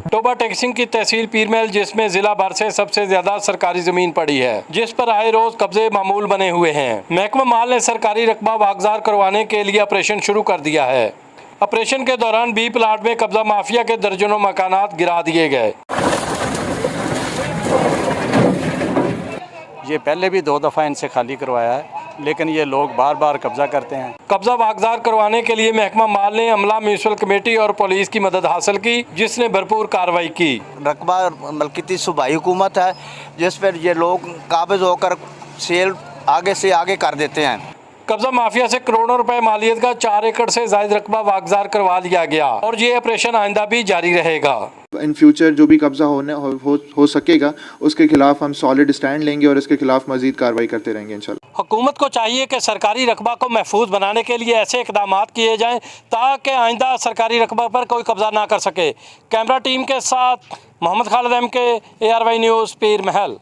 Toba टेकसिंग की तहसील पीरमहल, जिसमें जिला भर से सबसे ज्यादा सरकारी जमीन पड़ी है, जिस पर आए रोज कब्जे मामूल बने हुए हैं। महकमा माल ने सरकारी रकबा वागजार करवाने के लिए ऑपरेशन शुरू कर दिया है। ऑपरेशन के दौरान बी प्लाट में कब्जा माफिया के दर्जनों मकानात गिरा दिए गए। ये पहले भी 2 दफ़ा इनसे खाली करवाया है, लेकिन ये लोग बार बार कब्जा करते हैं। कब्जा वागजार करवाने के लिए महकमा माल ने अमला, म्यूनसिपल कमेटी और पुलिस की मदद हासिल की, जिसने भरपूर कार्रवाई की। रकबा मलकियती सूबाई हुकूमत है, जिस पर ये लोग काबिज होकर सेल आगे से आगे कर देते हैं। कब्जा माफिया से करोड़ों रुपए मालियत का 4 एकड़ से ज्यादा रकबा वागजार करवा लिया गया और ये ऑपरेशन आइंदा भी जारी रहेगा। इन फ्यूचर जो भी कब्जा हो सकेगा, उसके खिलाफ हम सॉलिड स्टैंड लेंगे और इसके खिलाफ मजीद कार्रवाई करते रहेंगे इंशाल्लाह। हुकूमत को चाहिए कि सरकारी रकबा को महफूज बनाने के लिए ऐसे इकदाम किए जाएं ताकि आइंदा सरकारी रकबा पर कोई कब्जा ना कर सके। कैमरा टीम के साथ Mohammad Khalid MK, ARY news, पीरमहल।